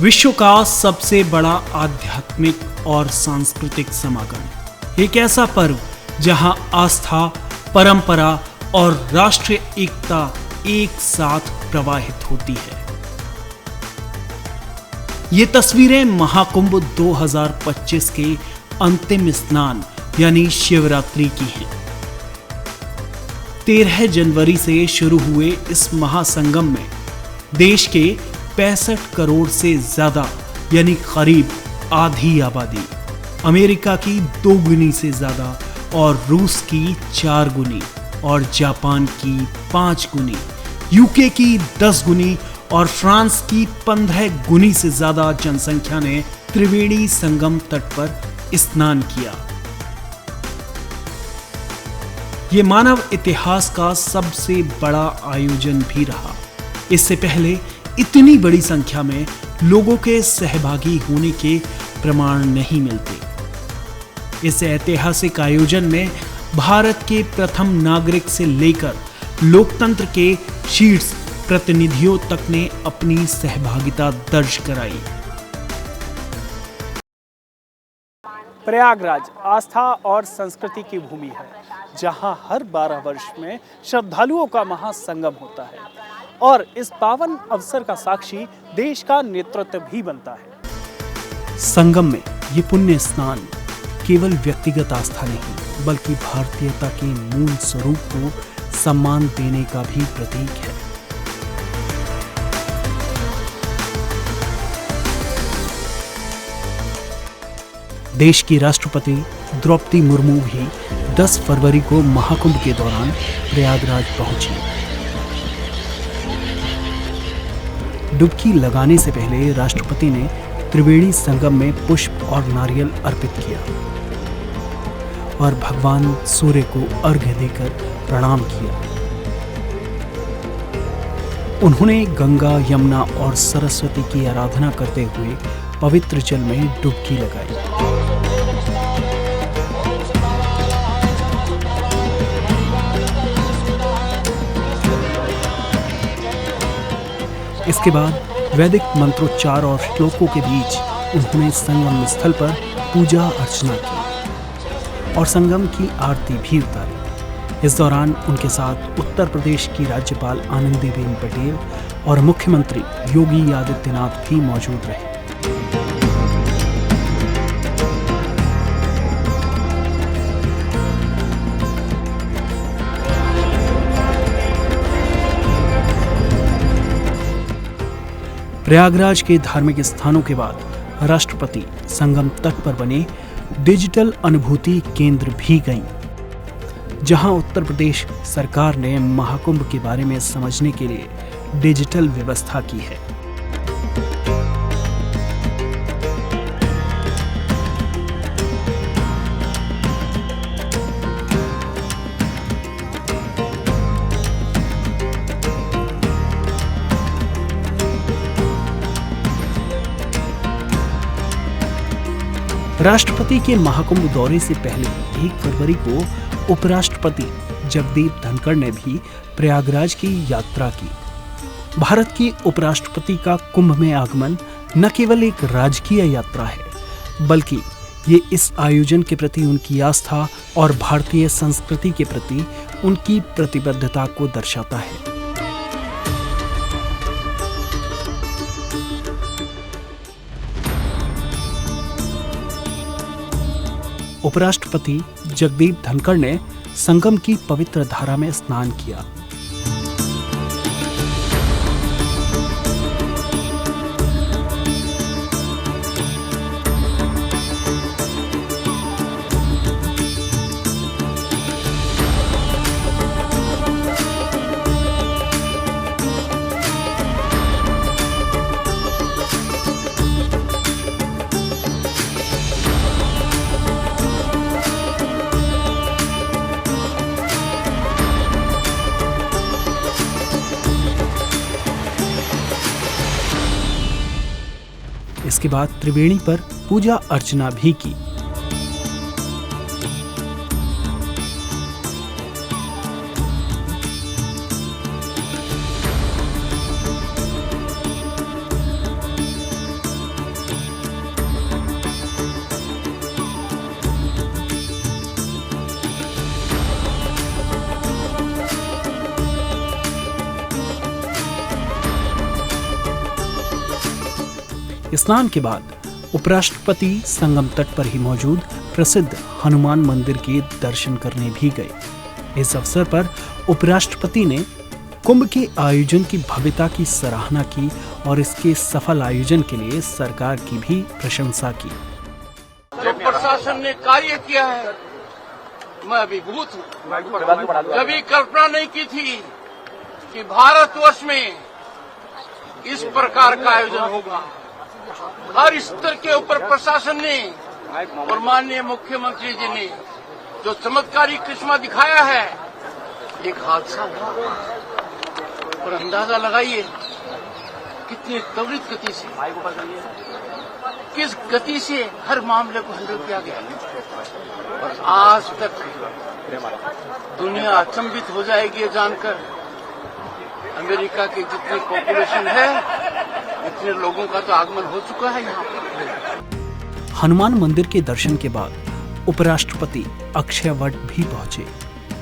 विश्व का सबसे बड़ा आध्यात्मिक और सांस्कृतिक समागम, एक ऐसा पर्व जहां आस्था, परंपरा और राष्ट्रीय एकता एक साथ प्रवाहित होती है। ये तस्वीरें महाकुंभ 2025 के अंतिम स्नान यानी शिवरात्रि की हैं। 13 जनवरी से शुरू हुए इस महासंगम में देश के 65 करोड़ से ज्यादा यानी करीब आधी आबादी, अमेरिका की 2 गुनी से ज्यादा और रूस की 4 गुनी और जापान की 5 गुनी, यूके की 10 गुनी और फ्रांस की 15 गुनी से ज्यादा जनसंख्या ने त्रिवेणी संगम तट पर स्नान किया। ये मानव इतिहास का सबसे बड़ा आयोजन भी रहा। इससे पहले इतनी बड़ी संख्या में लोगों के सहभागी होने के प्रमाण नहीं मिलते। इस ऐतिहासिक आयोजन में भारत के प्रथम नागरिक से लेकर लोकतंत्र के शीर्ष प्रतिनिधियों तक ने अपनी सहभागिता दर्ज कराई। प्रयागराज आस्था और संस्कृति की भूमि है, जहां हर 12 वर्ष में श्रद्धालुओं का महासंगम होता है और इस पावन अवसर का साक्षी देश का नेतृत्व भी बनता है। संगम में ये पुण्य स्नान केवल व्यक्तिगत आस्था नहीं, बल्कि भारतीयता के मूल स्वरूप को सम्मान देने का भी प्रतीक है। देश की राष्ट्रपति द्रौपदी मुर्मू भी 10 फरवरी को महाकुंभ के दौरान प्रयागराज पहुंची। डुबकी लगाने से पहले राष्ट्रपति ने त्रिवेणी संगम में पुष्प और नारियल अर्पित किया और भगवान सूर्य को अर्घ्य देकर प्रणाम किया। उन्होंने गंगा, यमुना और सरस्वती की आराधना करते हुए पवित्र जल में डुबकी लगाई। इसके बाद वैदिक मंत्रोच्चार और श्लोकों के बीच उन्होंने संगम स्थल पर पूजा अर्चना की और संगम की आरती भी उतारी। इस दौरान उनके साथ उत्तर प्रदेश की राज्यपाल आनंदीबेन पटेल और मुख्यमंत्री योगी आदित्यनाथ भी मौजूद रहे। प्रयागराज के धार्मिक स्थानों के बाद राष्ट्रपति संगम तट पर बने डिजिटल अनुभूति केंद्र भी गईं, जहां उत्तर प्रदेश सरकार ने महाकुंभ के बारे में समझने के लिए डिजिटल व्यवस्था की है। राष्ट्रपति के महाकुंभ दौरे से पहले 1 फरवरी को उपराष्ट्रपति जगदीप धनखड़ ने भी प्रयागराज की यात्रा की। भारत के उपराष्ट्रपति का कुंभ में आगमन न केवल एक राजकीय यात्रा है, बल्कि ये इस आयोजन के प्रति उनकी आस्था और भारतीय संस्कृति के प्रति उनकी प्रतिबद्धता को दर्शाता है। उपराष्ट्रपति जगदीप धनखड़ ने संगम की पवित्र धारा में स्नान किया। इसके बाद त्रिवेणी पर पूजा अर्चना भी की। स्नान के बाद उपराष्ट्रपति संगम तट पर ही मौजूद प्रसिद्ध हनुमान मंदिर के दर्शन करने भी गए। इस अवसर पर उपराष्ट्रपति ने कुंभ के आयोजन की भव्यता की सराहना की और इसके सफल आयोजन के लिए सरकार की भी प्रशंसा की। जो प्रशासन ने कार्य किया है, मैं अभिभूत हूँ। कभी कल्पना नहीं की थी कि भारतवर्ष में इस प्रकार का आयोजन होगा। हर स्तर के ऊपर प्रशासन ने और माननीय मुख्यमंत्री जी ने जो चमत्कारी करिश्मा दिखाया है। एक हादसा हुआ और अंदाजा लगाइए कितनी त्वरित गति से, किस गति से हर मामले को हैंडल किया गया। और आज तक दुनिया अचंभित हो जाएगी ये जानकर, अमेरिका की जितनी पॉपुलेशन है इतने लोगों का तो आगमन हो चुका है यहाँ पर। हनुमान मंदिर के दर्शन के बाद उपराष्ट्रपति अक्षयवट भी पहुंचे।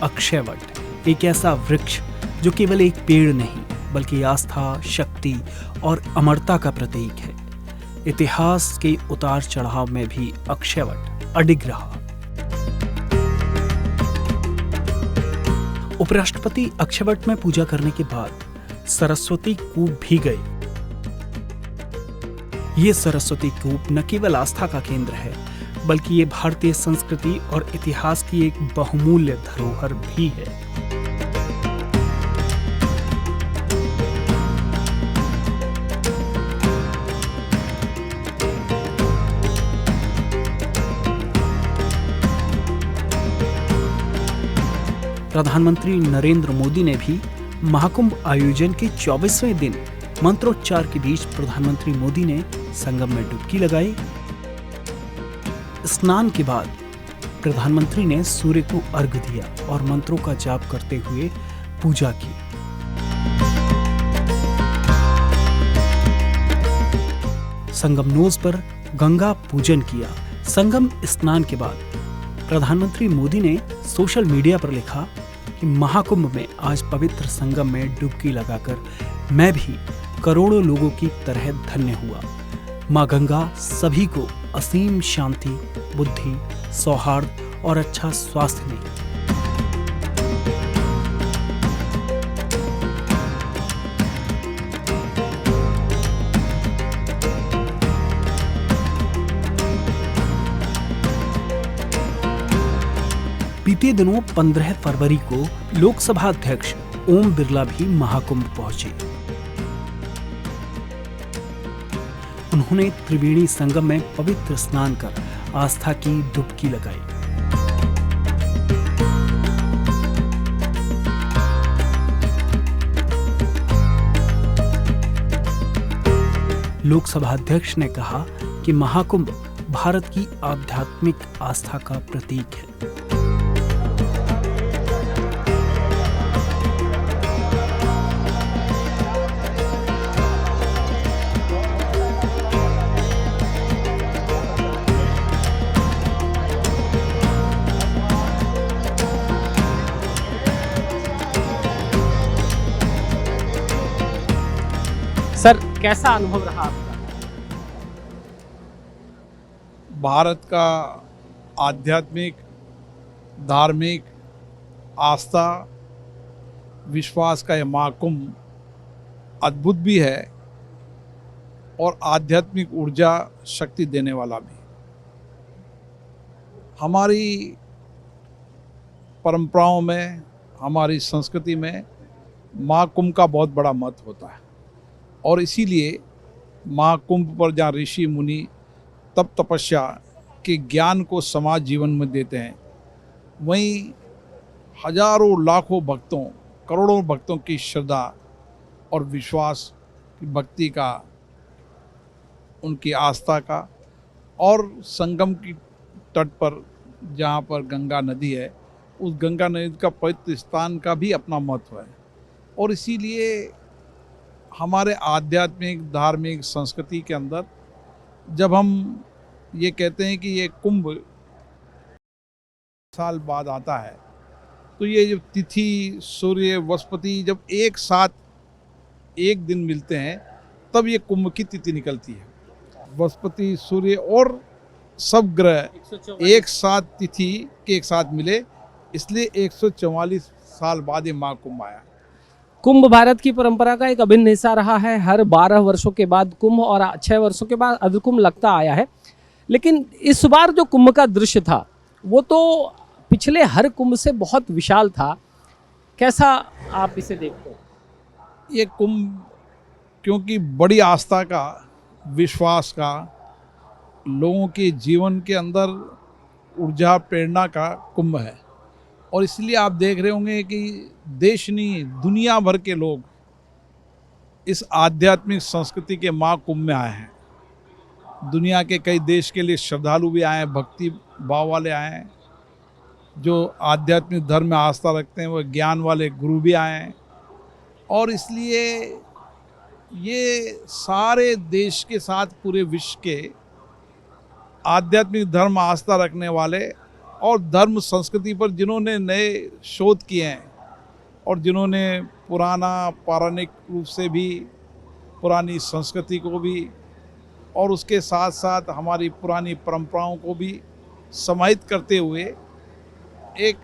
अक्षयवट एक ऐसा वृक्ष जो केवल एक पेड़ नहीं बल्कि आस्था, शक्ति और अमरता का प्रतीक है। इतिहास के उतार चढ़ाव में भी अक्षयवट अडिग रहा। उपराष्ट्रपति अक्षयवट में पूजा करने के बाद सरस्वती कूप भी गए। ये सरस्वती कूप न केवल आस्था का केंद्र है बल्कि ये भारतीय संस्कृति और इतिहास की एक बहुमूल्य धरोहर भी है। प्रधानमंत्री नरेंद्र मोदी ने भी महाकुंभ आयोजन के 24वें दिन मंत्रोच्चार के बीच प्रधानमंत्री मोदी ने संगम में डुबकी लगाई। स्नान के बाद प्रधानमंत्री ने सूर्य को अर्घ्य दिया और मंत्रों का जाप करते हुए पूजा की। संगमनोज पर गंगा पूजन किया। संगम स्नान के बाद प्रधानमंत्री मोदी ने सोशल मीडिया पर लिखा कि महाकुंभ में आज पवित्र संगम में डुबकी लगाकर मैं भी करोड़ों लोगों की तरह धन्य हुआ। माँ गंगा सभी को असीम शांति, बुद्धि, सौहार्द और अच्छा स्वास्थ्य दे। बीते दिनों 15 फरवरी को लोकसभा अध्यक्ष ओम बिरला भी महाकुंभ पहुंचे। उन्होंने त्रिवेणी संगम में पवित्र स्नान कर आस्था की डुबकी लगाई। लोकसभा अध्यक्ष ने कहा कि महाकुंभ भारत की आध्यात्मिक आस्था का प्रतीक है। सर, कैसा अनुभव रहा आपका? भारत का आध्यात्मिक, धार्मिक आस्था, विश्वास का यह महाकुंभ अद्भुत भी है और आध्यात्मिक ऊर्जा, शक्ति देने वाला भी। हमारी परंपराओं में, हमारी संस्कृति में महाकुंभ का बहुत बड़ा महत्व होता है और इसीलिए महाकुंभ पर जहाँ ऋषि मुनि तप तपस्या के ज्ञान को समाज जीवन में देते हैं, वहीं हजारों लाखों भक्तों, करोड़ों भक्तों की श्रद्धा और विश्वास की भक्ति का, उनकी आस्था का, और संगम की तट पर जहाँ पर गंगा नदी है, उस गंगा नदी का पवित्र स्थान का भी अपना महत्व है। और इसीलिए हमारे आध्यात्मिक, धार्मिक संस्कृति के अंदर जब हम ये कहते हैं कि ये कुंभ साल बाद आता है, तो ये जब तिथि, सूर्य, बृहस्पति जब एक साथ एक दिन मिलते हैं, तब ये कुंभ की तिथि निकलती है। बृहस्पति, सूर्य और सब ग्रह एक साथ तिथि के एक साथ मिले, इसलिए 144 साल बाद ये महाकुंभ आया। कुंभ भारत की परंपरा का एक अभिन्न हिस्सा रहा है। हर 12 वर्षों के बाद कुंभ और 6 वर्षों के बाद अर्धकुंभ लगता आया है। लेकिन इस बार जो कुंभ का दृश्य था वो तो पिछले हर कुंभ से बहुत विशाल था। कैसा आप इसे देखते हैं? ये कुंभ क्योंकि बड़ी आस्था का, विश्वास का, लोगों के जीवन के अंदर ऊर्जा प्रेरणा का कुंभ है, और इसलिए आप देख रहे होंगे कि देश नहीं दुनिया भर के लोग इस आध्यात्मिक संस्कृति के महाकुंभ में आए हैं। दुनिया के कई देश के लिए श्रद्धालु भी आए हैं, भक्ति भाव वाले आए हैं, जो आध्यात्मिक धर्म में आस्था रखते हैं, वो ज्ञान वाले गुरु भी आए हैं। और इसलिए ये सारे देश के साथ पूरे विश्व के आध्यात्मिक धर्म आस्था रखने वाले और धर्म संस्कृति पर जिन्होंने नए शोध किए हैं और जिन्होंने पुराना पौराणिक रूप से भी पुरानी संस्कृति को भी और उसके साथ साथ हमारी पुरानी परंपराओं को भी समाहित करते हुए एक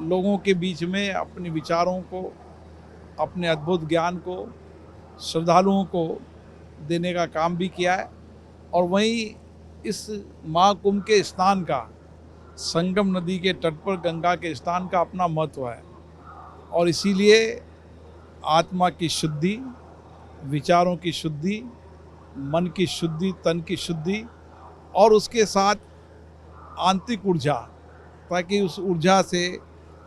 लोगों के बीच में अपने विचारों को, अपने अद्भुत ज्ञान को श्रद्धालुओं को देने का काम भी किया है। और वहीं इस महाकुंभ के स्नान का, संगम नदी के तट पर गंगा के स्नान का अपना महत्व है, और इसीलिए आत्मा की शुद्धि, विचारों की शुद्धि, मन की शुद्धि, तन की शुद्धि और उसके साथ आंतरिक ऊर्जा, ताकि उस ऊर्जा से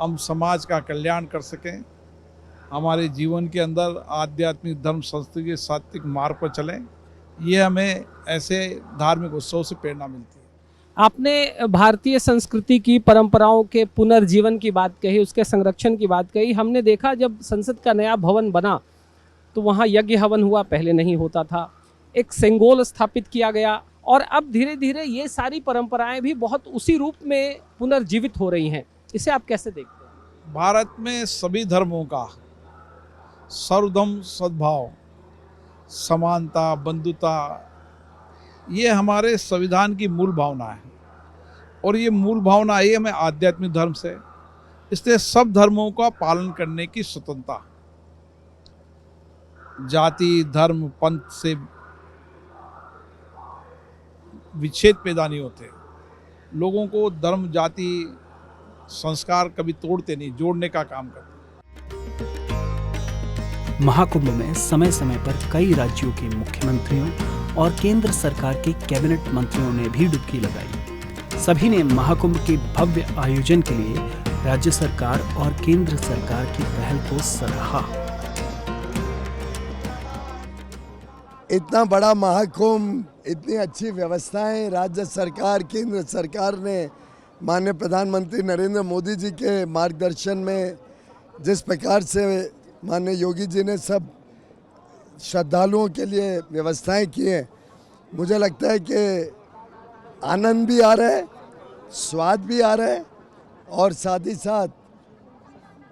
हम समाज का कल्याण कर सकें, हमारे जीवन के अंदर आध्यात्मिक धर्म संस्कृति के सात्विक मार्ग पर चलें, ये हमें ऐसे धार्मिक उत्सव से प्रेरणा मिलती है। आपने भारतीय संस्कृति की परंपराओं के पुनर्जीवन की बात कही, उसके संरक्षण की बात कही। हमने देखा जब संसद का नया भवन बना तो वहाँ यज्ञ हवन हुआ, पहले नहीं होता था। एक सेंगोल स्थापित किया गया और अब धीरे धीरे ये सारी परंपराएं भी बहुत उसी रूप में पुनर्जीवित हो रही हैं। इसे आप कैसे देखते हैं? भारत में सभी धर्मों का सर्वधर्म सद्भाव, समानता, बंधुता, ये हमारे संविधान की मूल भावना है, और ये मूल भावना आई हमें आध्यात्मिक धर्म से। इसलिए सब धर्मों का पालन करने की स्वतंत्रता, जाति, धर्म, पंथ से विच्छेद पैदा नहीं होते। लोगों को धर्म, जाति, संस्कार कभी तोड़ते नहीं, जोड़ने का काम करते। महाकुंभ में समय समय पर कई राज्यों के मुख्यमंत्रियों और केंद्र सरकार के कैबिनेट मंत्रियों ने भी डुबकी लगाई। सभी ने महाकुंभ के भव्य आयोजन के लिए राज्य सरकार और केंद्र सरकार की पहल को सराहा। इतना बड़ा महाकुंभ, इतनी अच्छी व्यवस्थाएं राज्य सरकार, केंद्र सरकार ने माननीय प्रधानमंत्री नरेंद्र मोदी जी के मार्गदर्शन में जिस प्रकार से माननीय योगी जी ने सब श्रद्धालुओं के लिए व्यवस्थाएं की हैं, मुझे लगता है कि आनंद भी आ रहा है, स्वाद भी आ रहा है, और साथ ही साथ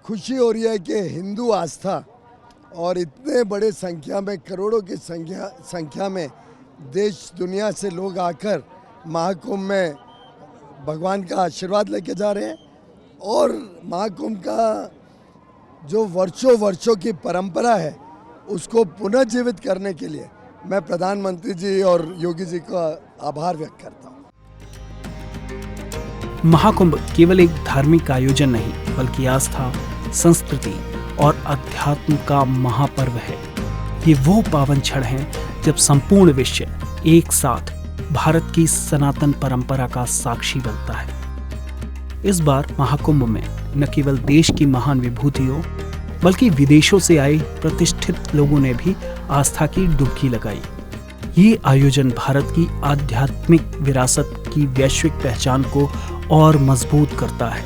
खुशी हो रही है कि हिंदू आस्था और इतने बड़े संख्या में, करोड़ों की संख्या में देश दुनिया से लोग आकर महाकुंभ में भगवान का आशीर्वाद लेके जा रहे हैं। और महाकुंभ का जो वर्षों की परंपरा है उसको पुनर्जीवित करने के लिए मैं प्रधानमंत्री जी और योगी जी का आभार व्यक्त करता हूँ। महाकुंभ केवल एक धार्मिक आयोजन नहीं, बल्कि आस्था, संस्कृति और अध्यात्म का महापर्व है। ये वो पावन क्षण है जब संपूर्ण विश्व एक साथ भारत की सनातन परंपरा का साक्षी बनता है। इस बार महाकुंभ में न केवल देश की महान विभूतियों बल्कि विदेशों से आए प्रतिष्ठित लोगों ने भी आस्था की डुबकी लगाई। ये आयोजन भारत की आध्यात्मिक विरासत की वैश्विक पहचान को और मजबूत करता है।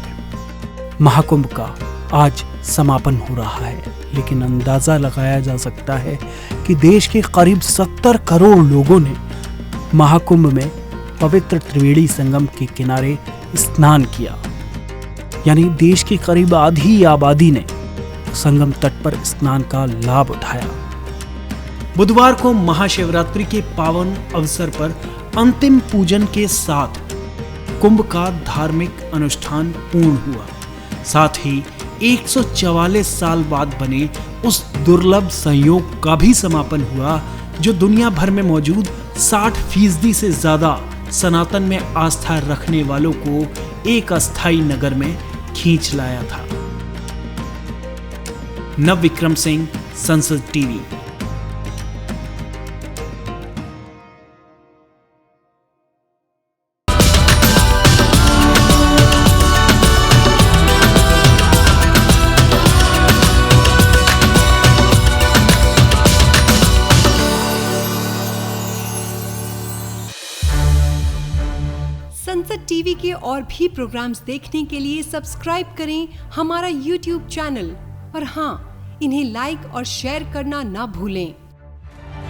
महाकुंभ का आज समापन हो रहा है, लेकिन अंदाजा लगाया जा सकता है कि देश के करीब 70 करोड़ लोगों ने महाकुंभ में पवित्र त्रिवेणी संगम के किनारे स्नान किया। यानी देश की करीब आधी आबादी ने संगम तट पर स्नान का लाभ उठाया। बुधवार को महाशिवरात्रि के पावन अवसर पर अंतिम पूजन के साथ कुंभ का धार्मिक अनुष्ठान पूर्ण हुआ। साथ ही 144 साल बाद बने उस दुर्लभ संयोग का भी समापन हुआ जो दुनिया भर में मौजूद 60% से ज्यादा सनातन में आस्था रखने वालों को एक अस्थायी नगर में खींच लाया था। नव विक्रम सिंह, संसद टीवी। संसद टीवी के और भी प्रोग्राम्स देखने के लिए सब्सक्राइब करें हमारा YouTube चैनल और हाँ, इन्हें लाइक और शेयर करना ना भूलें।